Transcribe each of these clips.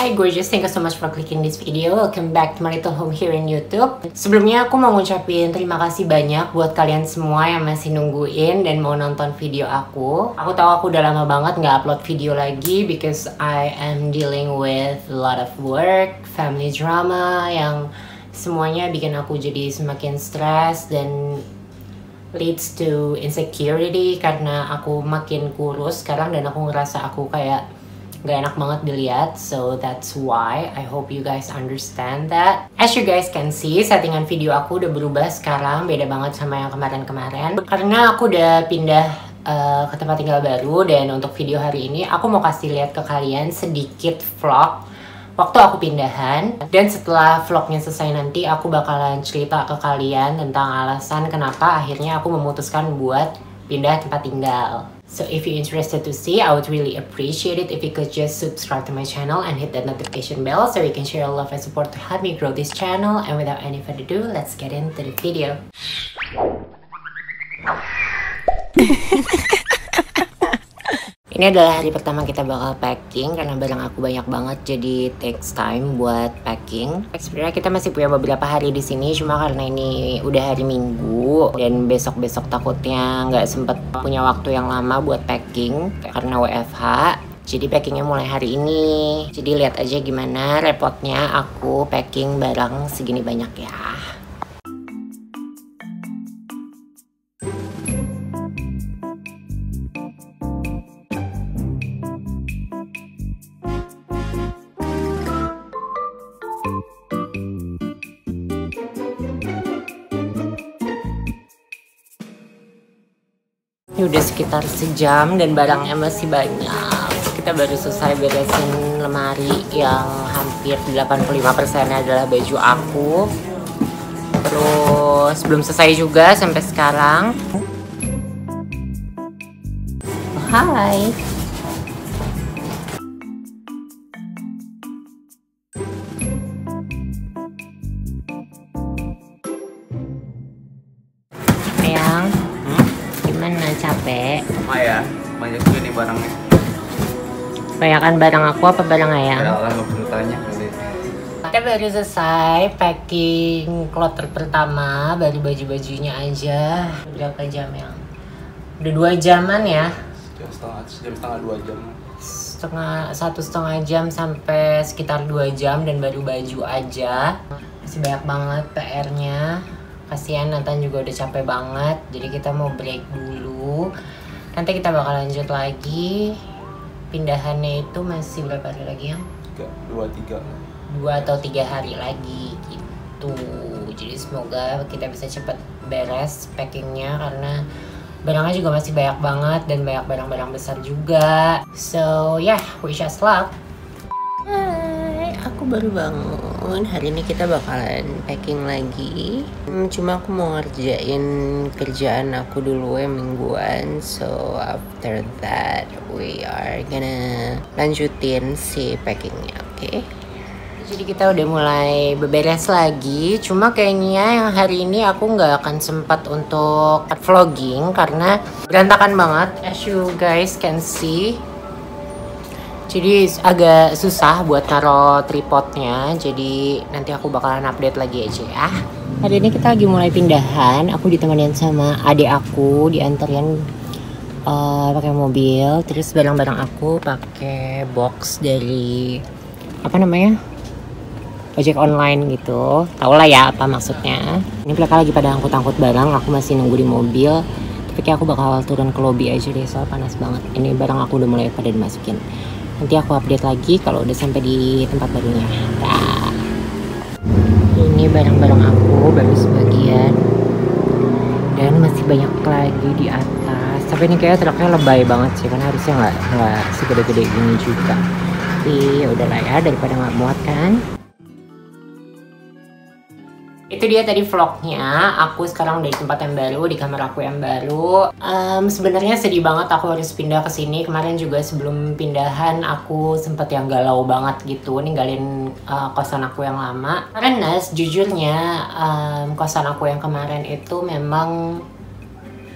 Hi gorgeous, thank you so much for clicking this video. Welcome back to my little home here in YouTube. Sebelumnya aku mau ngucapin terima kasih banyak buat kalian semua yang masih nungguin dan mau nonton video aku. Aku tahu aku udah lama banget nggak upload video lagi because I am dealing with a lot of work, family drama yang semuanya bikin aku jadi semakin stres dan leads to insecurity karena aku makin kurus sekarang dan aku ngerasa aku kayak gak enak banget dilihat, so that's why I hope you guys understand that. As you guys can see, settingan video aku udah berubah sekarang, beda banget sama yang kemarin-kemarin karena aku udah pindah ke tempat tinggal baru. Dan untuk video hari ini aku mau kasih lihat ke kalian sedikit vlog waktu aku pindahan, dan setelah vlognya selesai nanti aku bakalan cerita ke kalian tentang alasan kenapa akhirnya aku memutuskan buat pindah tempat tinggal. So if you're interested to see, I would really appreciate it if you could just subscribe to my channel and hit that notification bell so you can share your love and support to help me grow this channel. And without any further ado, let's get into the video. Ini adalah hari pertama kita bakal packing karena barang aku banyak banget, jadi takes time buat packing. Sebenarnya kita masih punya beberapa hari di sini, cuma karena ini udah hari Minggu dan besok-besok takutnya nggak sempet punya waktu yang lama buat packing karena WFH. Jadi packingnya mulai hari ini. Jadi lihat aja gimana repotnya aku packing barang segini banyak ya. Ini udah sekitar sejam dan barangnya masih banyak. Kita baru selesai beresin lemari yang hampir 85% adalah baju aku. Terus belum selesai juga sampai sekarang. Oh, hai. Sayang. Gimana, capek? Lumayan, banyak juga nih barangnya. Banyakan barang aku apa barang ayang? Padahal nggak perlu tanya kali. Kita baru selesai packing kloter pertama, baru baju-bajunya aja. Berapa jam yang? Udah 2 jaman ya? Jam setengah 2 jam. Satu setengah jam sampai sekitar 2 jam dan baru baju aja. Masih banyak banget PR-nya. Kasihan Nathan juga udah capek banget, jadi kita mau break dulu. Nanti kita bakal lanjut lagi. Pindahannya itu masih berapa hari lagi ya? 2 atau 3 hari lagi gitu. Jadi semoga kita bisa cepet beres packingnya karena barangnya juga masih banyak banget dan banyak barang-barang besar juga. So yeah, wish us luck. Hai, aku baru bangun. Hari ini kita bakalan packing lagi. Cuma aku mau ngerjain kerjaan aku dulu yang mingguan. So after that we are gonna lanjutin si packingnya, oke? Jadi kita udah mulai beberes lagi. Cuma kayaknya yang hari ini aku nggak akan sempat untuk vlogging karena berantakan banget, as you guys can see. Jadi agak susah buat naruh tripodnya. Jadi nanti aku bakalan update lagi aja ya. Hari ini kita lagi mulai pindahan. Aku ditemenin sama adik aku, dianterin pakai mobil. Terus barang-barang aku pakai box dari apa namanya, ojek online gitu. Tau lah ya apa maksudnya. Ini mereka lagi pada angkut-angkut barang. Aku masih nunggu di mobil. Tapi kayak aku bakal turun ke lobby aja deh, soal panas banget. Ini barang aku udah mulai pada dimasukin. Nanti aku update lagi kalau udah sampai di tempat barunya. Nah, ini barang-barang aku baru sebagian dan masih banyak lagi di atas. Tapi ini kayak truknya lebay banget sih, karena harusnya nggak segede-gede gini juga. Tapi ya udahlah ya, daripada nggak muat kan. Itu dia tadi vlognya. Aku sekarang udah di tempat yang baru, di kamar aku yang baru. Sebenarnya sedih banget aku harus pindah ke sini. Kemarin juga sebelum pindahan aku sempet yang galau banget gitu, ninggalin kosan aku yang lama. Karena sejujurnya kosan aku yang kemarin itu memang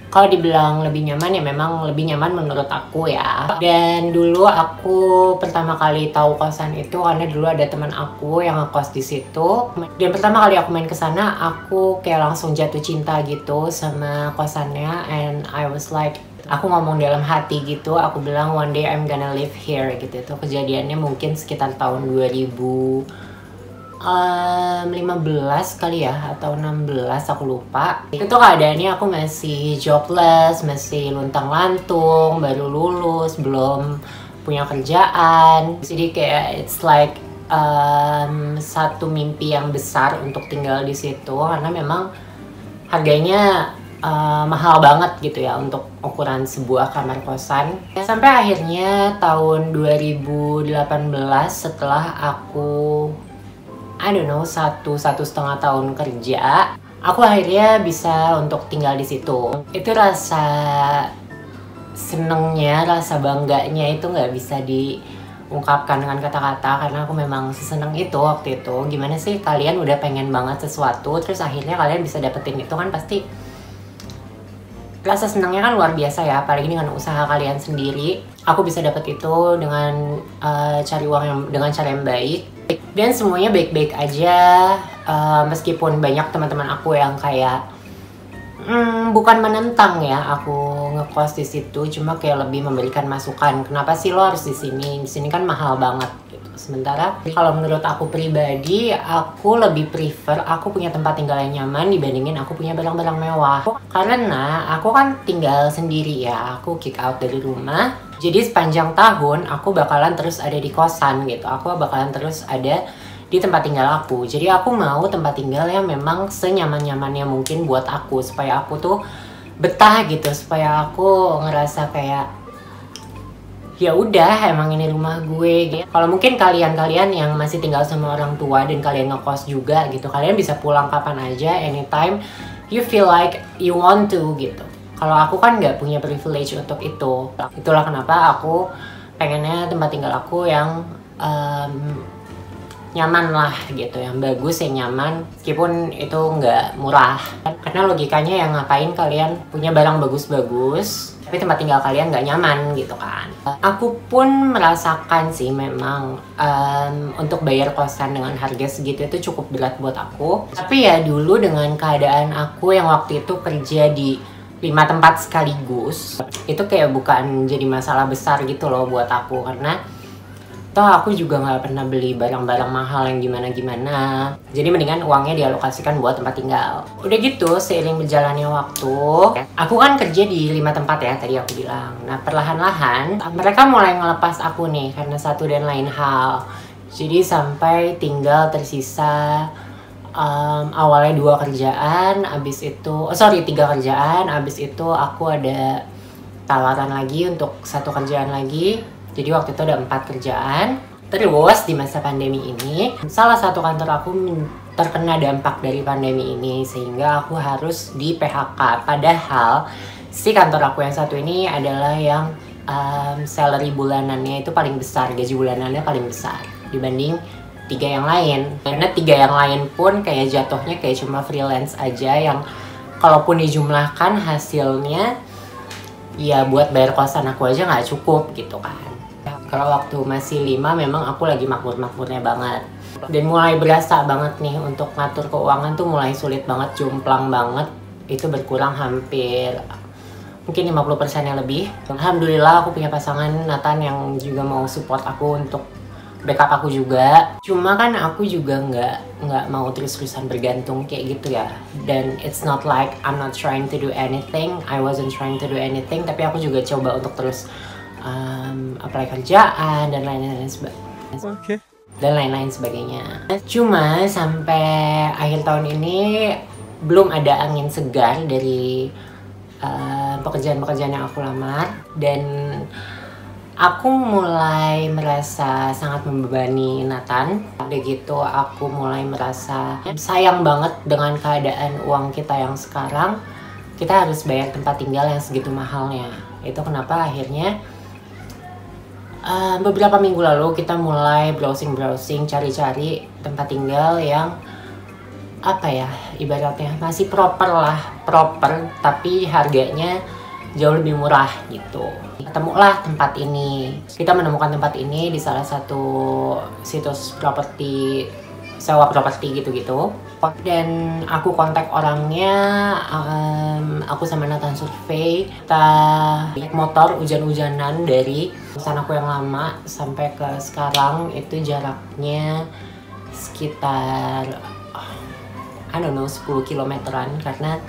Kalau dibilang lebih nyaman ya memang lebih nyaman menurut aku ya. Dan dulu aku pertama kali tahu kosan itu karena dulu ada teman aku yang ngekos di situ. Dan pertama kali aku main ke sana, aku kayak langsung jatuh cinta gitu sama kosannya. And I was like, aku ngomong dalam hati gitu, aku bilang one day I'm gonna live here gitu. Itu kejadiannya mungkin sekitar tahun 2015 kali ya, atau 16 aku lupa. Itu keadaannya aku masih jobless, masih luntang-lantung, baru lulus, belum punya kerjaan. Jadi kayak it's like satu mimpi yang besar untuk tinggal di situ karena memang harganya mahal banget gitu ya untuk ukuran sebuah kamar kosan. Sampai akhirnya tahun 2018 setelah aku I don't know, satu setengah tahun kerja, aku akhirnya bisa untuk tinggal di situ. Itu rasa senengnya, rasa bangganya itu nggak bisa diungkapkan dengan kata-kata karena aku memang seseneng itu waktu itu. Gimana sih kalian udah pengen banget sesuatu, terus akhirnya kalian bisa dapetin itu kan pasti rasa senangnya kan luar biasa ya, apalagi dengan usaha kalian sendiri. Aku bisa dapet itu dengan cari uang dengan cara yang baik. Dan semuanya baik-baik aja, meskipun banyak teman-teman aku yang kayak bukan menentang ya aku ngekos di situ, cuma kayak lebih memberikan masukan. Kenapa sih lo harus di sini? Di sini kan mahal banget gitu. Sementara kalau menurut aku pribadi, aku lebih prefer aku punya tempat tinggal yang nyaman dibandingin aku punya barang-barang mewah. Karena aku kan tinggal sendiri ya, aku kick out dari rumah. Jadi sepanjang tahun aku bakalan terus ada di kosan gitu. Aku bakalan terus ada di tempat tinggal aku. Jadi aku mau tempat tinggal yang memang senyaman-nyamannya mungkin buat aku, supaya aku tuh betah gitu, supaya aku ngerasa kayak ya udah emang ini rumah gue gitu. Kalau mungkin kalian yang masih tinggal sama orang tua dan kalian ngekos juga gitu, kalian bisa pulang kapan aja, anytime you feel like you want to gitu. Kalau aku kan nggak punya privilege untuk itu. Itulah kenapa aku pengennya tempat tinggal aku yang nyaman lah gitu, yang bagus, yang nyaman, meskipun itu nggak murah. Karena logikanya yang ngapain kalian punya barang bagus-bagus tapi tempat tinggal kalian nggak nyaman gitu kan. Aku pun merasakan sih memang untuk bayar kosan dengan harga segitu itu cukup berat buat aku. Tapi ya dulu dengan keadaan aku yang waktu itu kerja di 5 tempat sekaligus, itu kayak bukan jadi masalah besar gitu loh buat aku, karena toh aku juga nggak pernah beli barang-barang mahal yang gimana-gimana. Jadi mendingan uangnya dialokasikan buat tempat tinggal. Udah gitu, seiring berjalannya waktu, aku kan kerja di 5 tempat ya tadi aku bilang. Nah perlahan-lahan mereka mulai ngelepas aku nih karena satu dan lain hal. Jadi sampai tinggal tersisa awalnya 2 kerjaan, abis itu 3 kerjaan, abis itu aku ada tawaran lagi untuk 1 kerjaan lagi. Jadi waktu itu ada 4 kerjaan. Terus di masa pandemi ini, salah satu kantor aku terkena dampak dari pandemi ini, sehingga aku harus di PHK. Padahal si kantor aku yang satu ini adalah yang salary bulanannya itu paling besar, gaji bulanannya paling besar dibanding 3 yang lain. Karena 3 yang lain pun kayak jatuhnya kayak cuma freelance aja, yang kalaupun dijumlahkan hasilnya ya buat bayar kosan aku aja nggak cukup gitu kan. Kalau waktu masih 5 memang aku lagi makmur-makmurnya banget. Dan mulai berasa banget nih untuk ngatur keuangan tuh mulai sulit banget, jomplang banget. Itu berkurang hampir mungkin 50% lebih. Alhamdulillah aku punya pasangan Nathan yang juga mau support aku untuk backup aku juga. Cuma kan aku juga nggak mau terus-terusan bergantung kayak gitu ya. Dan it's not like I'm not trying to do anything. I wasn't trying to do anything. Tapi aku juga coba untuk terus apply kerjaan dan lain-lain sebagainya. Cuma sampai akhir tahun ini belum ada angin segar dari pekerjaan-pekerjaan yang aku lamar, dan aku mulai merasa sangat membebani Nathan. Udah gitu aku mulai merasa sayang banget dengan keadaan uang kita yang sekarang. Kita harus bayar tempat tinggal yang segitu mahalnya. Itu kenapa akhirnya beberapa minggu lalu kita mulai browsing, cari-cari tempat tinggal yang apa ya, ibaratnya masih proper tapi harganya jauh lebih murah gitu. Ketemulah tempat ini. Kita menemukan tempat ini di salah satu situs properti, sewa properti gitu-gitu. Dan aku kontak orangnya, aku sama Nathan survei. Kita naik motor hujan-hujanan dari kosan aku yang lama sampai ke sekarang itu jaraknya sekitar 10 kilometeran, karena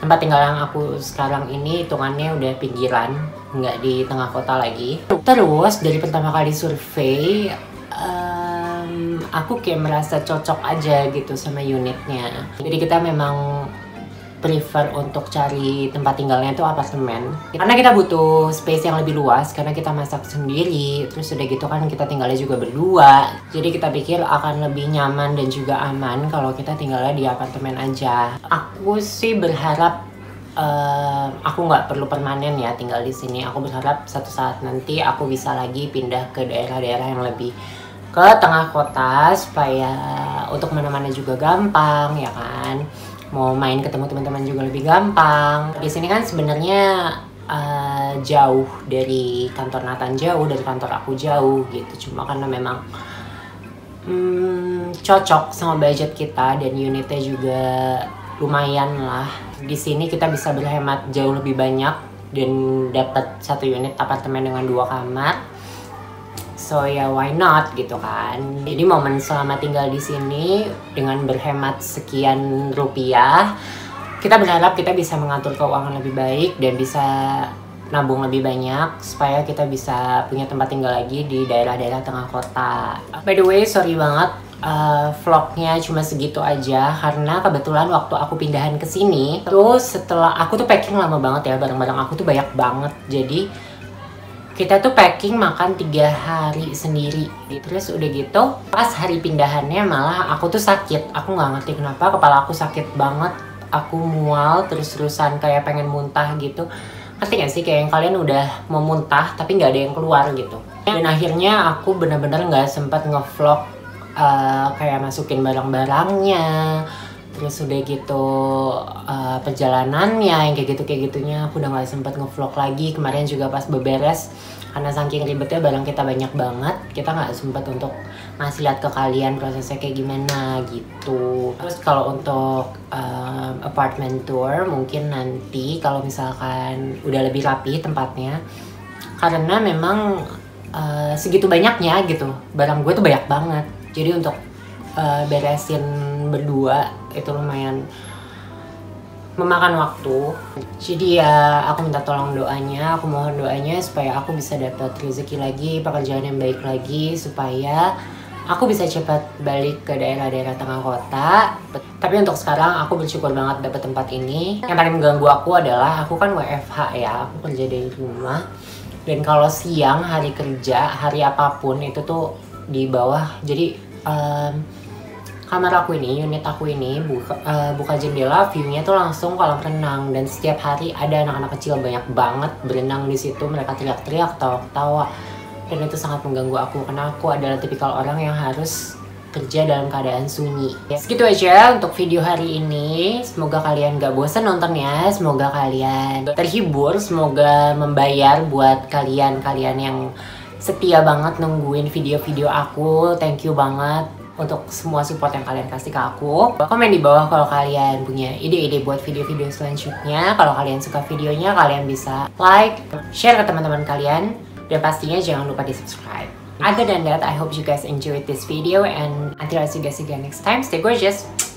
tempat tinggal yang aku sekarang ini hitungannya udah pinggiran, nggak di tengah kota lagi. Terus dari pertama kali survei, aku kayak merasa cocok aja gitu sama unitnya. Jadi kita memang prefer untuk cari tempat tinggalnya itu apartemen, karena kita butuh space yang lebih luas, karena kita masak sendiri. Terus udah gitu kan kita tinggalnya juga berdua, jadi kita pikir akan lebih nyaman dan juga aman kalau kita tinggalnya di apartemen aja. Aku sih berharap aku nggak perlu permanen ya tinggal di sini. Aku berharap suatu saat nanti aku bisa lagi pindah ke daerah-daerah yang lebih ke tengah kota, supaya untuk mana-mana juga gampang ya kan. Mau main ketemu teman-teman juga lebih gampang. Di sini kan sebenarnya jauh dari kantor Nathan, jauh dari kantor aku, jauh gitu. Cuma karena memang cocok sama budget kita dan unitnya juga lumayan lah. Di sini kita bisa berhemat jauh lebih banyak dan dapat satu unit apartemen dengan 2 kamar. So ya why not gitu kan. Jadi momen selama tinggal di sini dengan berhemat sekian rupiah, kita berharap kita bisa mengatur keuangan lebih baik dan bisa nabung lebih banyak supaya kita bisa punya tempat tinggal lagi di daerah-daerah tengah kota. By the way, sorry banget vlognya cuma segitu aja, karena kebetulan waktu aku pindahan ke sini, terus setelah aku tuh packing lama banget ya, barang-barang aku tuh banyak banget. Jadi kita tuh packing makan 3 hari sendiri. Terus udah gitu pas hari pindahannya malah aku tuh sakit. Aku nggak ngerti kenapa kepala aku sakit banget. Aku mual terus-terusan kayak pengen muntah gitu. Ngerti gak sih kayak yang kalian udah mau muntah tapi nggak ada yang keluar gitu. Dan akhirnya aku bener-bener nggak sempat ngevlog kayak masukin barang-barangnya. Terus udah gitu perjalanannya yang kayak gitunya aku udah nggak sempet ngevlog lagi. Kemarin juga pas beberes, karena saking ribetnya barang kita banyak banget, kita nggak sempet untuk ngasih lihat ke kalian prosesnya kayak gimana gitu. Terus kalau untuk apartment tour mungkin nanti kalau misalkan udah lebih rapi tempatnya, karena memang segitu banyaknya gitu, barang gue tuh banyak banget. Jadi untuk beresin berdua itu lumayan memakan waktu. Jadi ya aku minta tolong doanya, aku mohon doanya supaya aku bisa dapat rezeki lagi, pekerjaan yang baik lagi, supaya aku bisa cepat balik ke daerah-daerah tengah kota. Tapi untuk sekarang aku bersyukur banget dapat tempat ini. Yang paling mengganggu aku adalah aku kan WFH ya, aku kerja dari rumah. Dan kalau siang hari kerja, hari apapun itu tuh di bawah. Jadi kamar aku ini, unit aku ini buka jendela, view-nya tuh langsung kolam renang. Dan setiap hari ada anak-anak kecil banyak banget berenang di situ. Mereka teriak-teriak, tawa-tawa, dan itu sangat mengganggu aku karena aku adalah tipikal orang yang harus kerja dalam keadaan sunyi. Segitu aja untuk video hari ini. Semoga kalian gak bosan nontonnya, semoga kalian terhibur, semoga membayar buat kalian yang setia banget nungguin video-video aku. Thank you banget untuk semua support yang kalian kasih ke aku. Komen di bawah kalau kalian punya ide-ide buat video-video selanjutnya. Kalau kalian suka videonya, kalian bisa like, share ke teman-teman kalian, dan pastinya jangan lupa di subscribe. Other than that, I hope you guys enjoyed this video, and until I see you guys again next time, stay gorgeous!